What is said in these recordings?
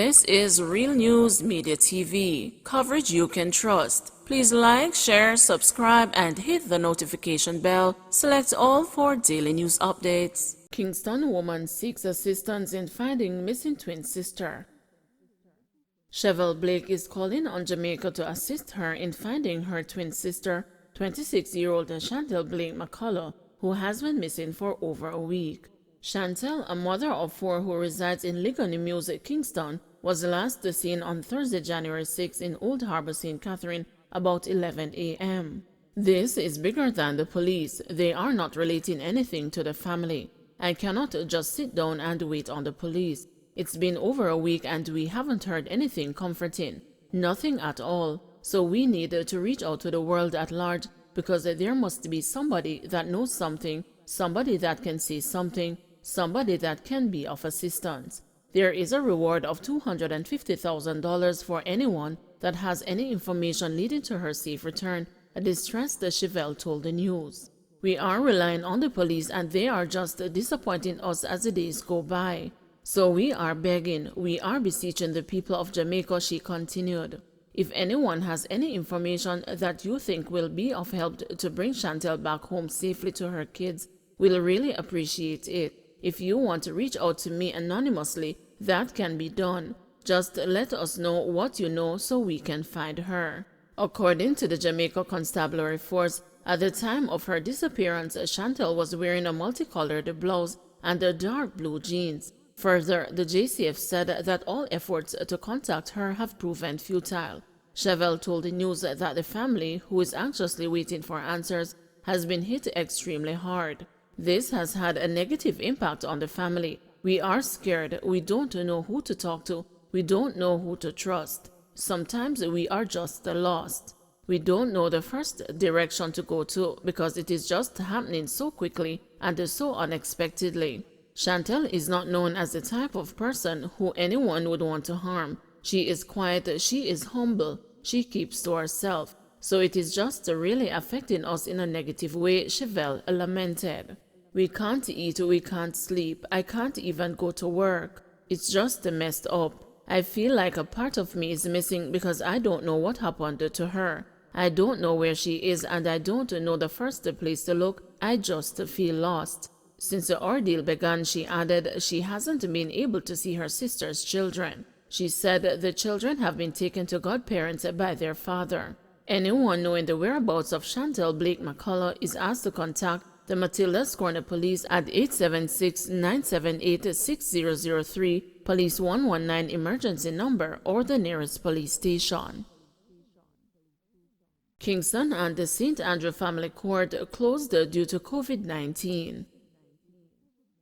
This is Real News Media TV, coverage you can trust. Please like, share, subscribe, and hit the notification bell. Select all for daily news updates. Kingston woman seeks assistance in finding missing twin sister. Chevelle Blake is calling on Jamaica to assist her in finding her twin sister, 26-year-old Chantel Blake McCullough, who has been missing for over a week. Chantel, a mother of four who resides in Ligonier Mills, Kingston, was last seen on Thursday, January 6 in Old Harbour, St. Catherine, about 11 a.m. This is bigger than the police. They are not relating anything to the family. I cannot just sit down and wait on the police. It's been over a week and we haven't heard anything comforting. Nothing at all. So we need to reach out to the world at large, because there must be somebody that knows something, somebody that can see something, somebody that can be of assistance. There is a reward of $250,000 for anyone that has any information leading to her safe return, a distressed Chevelle told the news. We are relying on the police and they are just disappointing us as the days go by. So we are begging, we are beseeching the people of Jamaica, she continued. If anyone has any information that you think will be of help to bring Chantel back home safely to her kids, we'll really appreciate it. If you want to reach out to me anonymously, that can be done. Just let us know what you know so we can find her. According to the Jamaica Constabulary Force, at the time of her disappearance, Chantel was wearing a multicolored blouse and dark blue jeans. Further, the JCF said that all efforts to contact her have proven futile. Chevelle told the news that the family, who is anxiously waiting for answers, has been hit extremely hard. This has had a negative impact on the family. We are scared. We don't know who to talk to. We don't know who to trust. Sometimes we are just lost. We don't know the first direction to go to because it is just happening so quickly and so unexpectedly. Chantel is not known as the type of person who anyone would want to harm. She is quiet, she is humble, she keeps to herself. So it is just really affecting us in a negative way, Chevelle lamented. We can't eat, we can't sleep, I can't even go to work. It's just messed up. I feel like a part of me is missing because I don't know what happened to her. I don't know where she is and I don't know the first place to look. I just feel lost. Since the ordeal began, she added, she hasn't been able to see her sister's children. She said the children have been taken to godparents by their father. Anyone knowing the whereabouts of Chantel Blake McCullough is asked to contact the Matilda's Corner Police at 876-978-6003, Police 119 emergency number, or the nearest police station. Kingston and the St. Andrew Family Court closed due to COVID-19.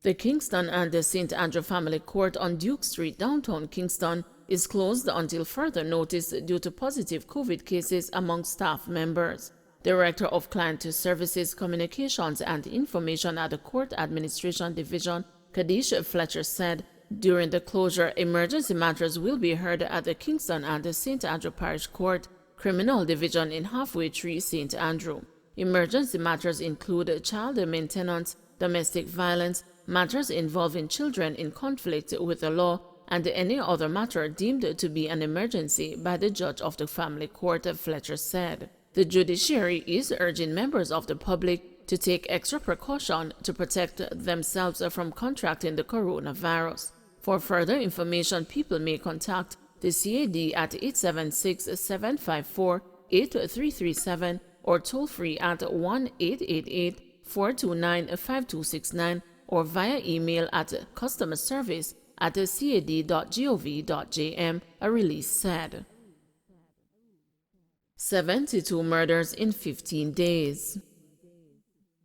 The Kingston and the St. Andrew Family Court on Duke Street, downtown Kingston, is closed until further notice due to positive COVID cases among staff members. Director of Client Services, Communications and Information at the Court Administration Division, Kadish Fletcher, said, during the closure, emergency matters will be heard at the Kingston and the St. Andrew Parish Court, Criminal Division in Halfway Tree, St. Andrew. Emergency matters include child maintenance, domestic violence, matters involving children in conflict with the law, and any other matter deemed to be an emergency by the judge of the family court, Fletcher said. The judiciary is urging members of the public to take extra precaution to protect themselves from contracting the coronavirus. For further information, people may contact the CAD at 876-754-8337 or toll free at 1-888-429-5269 or via email at customerservice@cad.gov.jm, a release said. 72 murders in 15 days.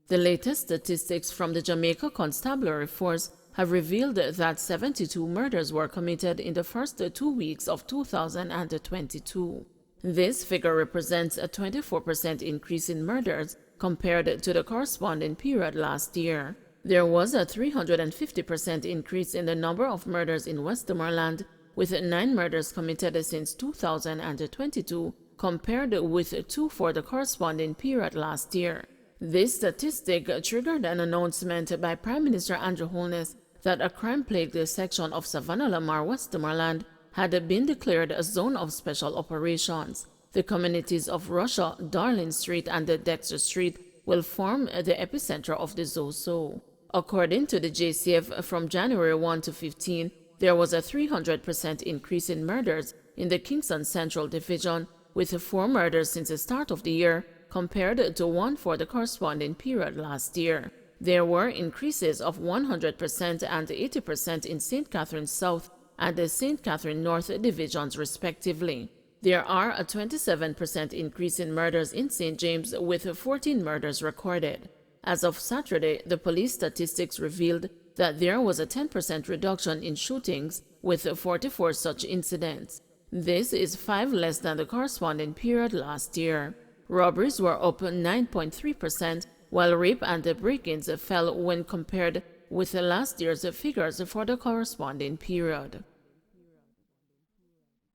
The latest statistics from the Jamaica Constabulary Force have revealed that 72 murders were committed in the first 2 weeks of 2022. This figure represents a 24% increase in murders compared to the corresponding period last year. There was a 350% increase in the number of murders in Westmoreland, with 9 murders committed since 2022, compared with 2 for the corresponding period last year. This statistic triggered an announcement by Prime Minister Andrew Holness that a crime-plagued section of Savannah-Lamar, Westmoreland, had been declared a zone of special operations. The communities of Russia, Darling Street, and Dexter Street will form the epicenter of the Zozo. According to the JCF, from January 1 to 15, there was a 300% increase in murders in the Kingston Central Division, with 4 murders since the start of the year, compared to 1 for the corresponding period last year. There were increases of 100% and 80% in St. Catherine South and the St. Catherine North divisions respectively. There are a 27% increase in murders in St. James, with 14 murders recorded. As of Saturday, the police statistics revealed that there was a 10% reduction in shootings, with 44 such incidents. This is 5 less than the corresponding period last year. Robberies were up 9.3%, while rape and break-ins fell when compared with last year's figures for the corresponding period.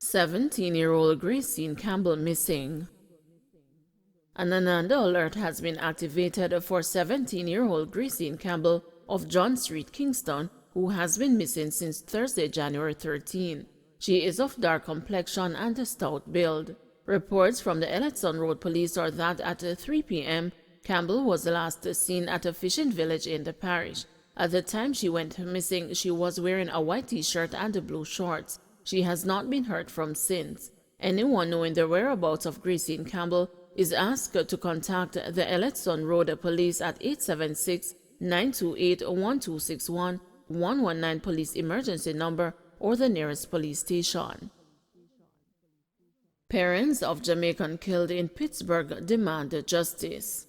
17-year-old Gracine Campbell missing. An Ananda alert has been activated for 17-year-old Gracine Campbell of John Street, Kingston, who has been missing since Thursday, January 13. She is of dark complexion and a stout build. Reports from the Elletson Road Police are that at 3 p.m., Campbell was last seen at a fishing village in the parish. At the time she went missing, she was wearing a white t-shirt and blue shorts. She has not been heard from since. Anyone knowing the whereabouts of Gracine Campbell is asked to contact the Elletson Road Police at 876-928-1261, 119 police emergency number, or the nearest police station. Parents of Jamaican killed in Pittsburgh demand justice.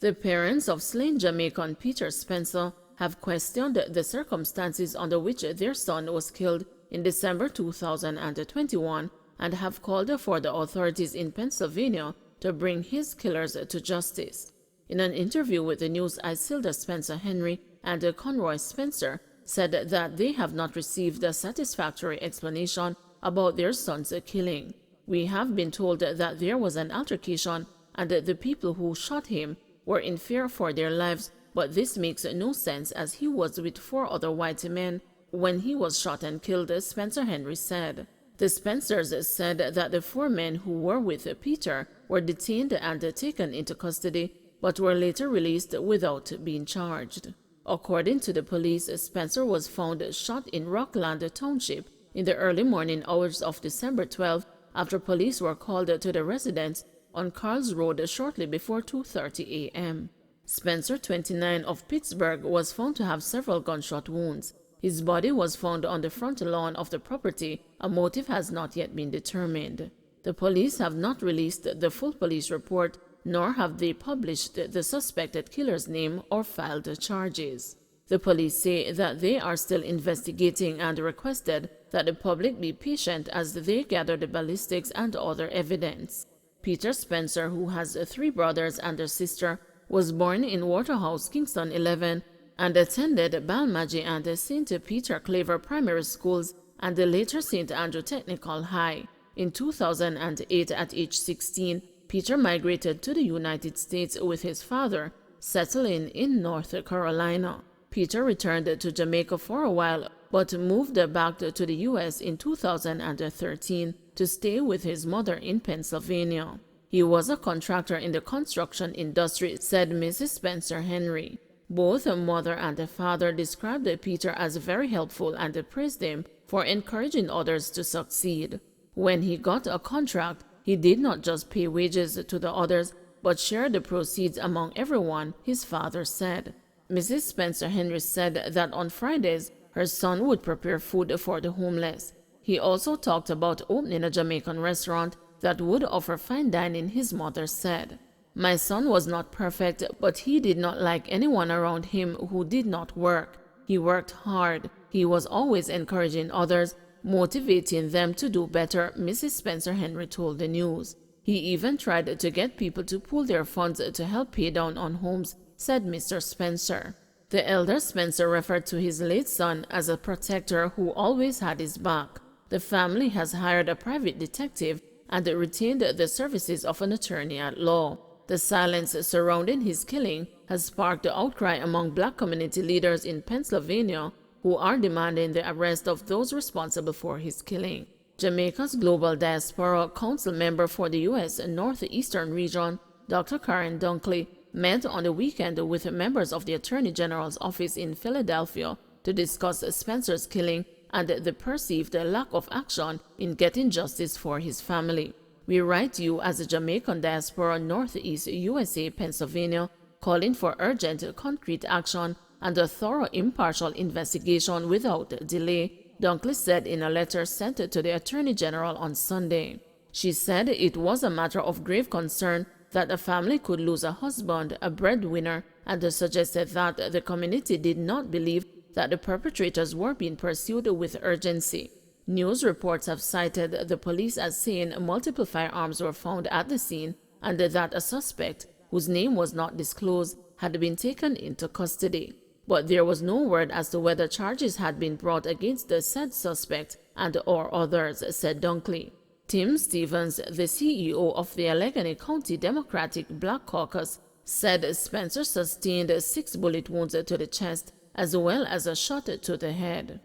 The parents of slain Jamaican Peter Spencer have questioned the circumstances under which their son was killed in December 2021 and have called for the authorities in Pennsylvania to bring his killers to justice. In an interview with the news, Isilda Spencer Henry and Conroy Spencer said that they have not received a satisfactory explanation about their son's killing. We have been told that there was an altercation and the people who shot him were in fear for their lives, but this makes no sense as he was with 4 other white men when he was shot and killed, Spencer Henry said. The Spencers said that the 4 men who were with Peter were detained and taken into custody, but were later released without being charged. According to the police, Spencer was found shot in Rockland Township in the early morning hours of December 12 after police were called to the residence on Carl's Road shortly before 2:30 a.m. Spencer, 29, of Pittsburgh, was found to have several gunshot wounds. His body was found on the front lawn of the property. A motive has not yet been determined. The police have not released the full police report, nor have they published the suspected killer's name or filed charges. The police say that they are still investigating and requested that the public be patient as they gather the ballistics and other evidence. Peter Spencer, who has 3 brothers and a sister, was born in Waterhouse, Kingston 11, and attended Balmagie and St. Peter Claver Primary Schools and the later St. Andrew Technical High. In 2008, at age 16, Peter migrated to the United States with his father, settling in North Carolina. Peter returned to Jamaica for a while, but moved back to the U.S. in 2013 to stay with his mother in Pennsylvania. He was a contractor in the construction industry, said Mrs. Spencer Henry. Both mother and father described Peter as very helpful and praised him for encouraging others to succeed. When he got a contract, he did not just pay wages to the others, but shared the proceeds among everyone, his father said. Mrs. Spencer Henry said that on Fridays, her son would prepare food for the homeless. He also talked about opening a Jamaican restaurant that would offer fine dining, his mother said. My son was not perfect, but he did not like anyone around him who did not work. He worked hard. He was always encouraging others, motivating them to do better, Mrs. Spencer Henry told the news. He even tried to get people to pool their funds to help pay down on homes, said Mr. Spencer. The elder Spencer referred to his late son as a protector who always had his back. The family has hired a private detective and retained the services of an attorney at law. The silence surrounding his killing has sparked the outcry among black community leaders in Pennsylvania, who who are demanding the arrest of those responsible for his killing. Jamaica's Global Diaspora Council member for the U.S. Northeastern region, Dr. Karen Dunkley, met on the weekend with members of the Attorney General's office in Philadelphia to discuss Spencer's killing and the perceived lack of action in getting justice for his family. We write to you as a Jamaican Diaspora Northeast USA, Pennsylvania, calling for urgent, concrete action and a thorough, impartial investigation without delay, Dunkley said in a letter sent to the Attorney General on Sunday. She said it was a matter of grave concern that a family could lose a husband, a breadwinner, and suggested that the community did not believe that the perpetrators were being pursued with urgency. News reports have cited the police as saying multiple firearms were found at the scene and that a suspect, whose name was not disclosed, had been taken into custody. But there was no word as to whether charges had been brought against the said suspect and/or others, said Dunkley. Tim Stevens, the CEO of the Allegheny County Democratic Black Caucus, said Spencer sustained 6 bullet wounds to the chest as well as a shot to the head.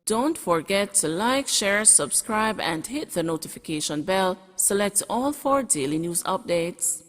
Don't forget to like, share, subscribe, and hit the notification bell. Select all for daily news updates.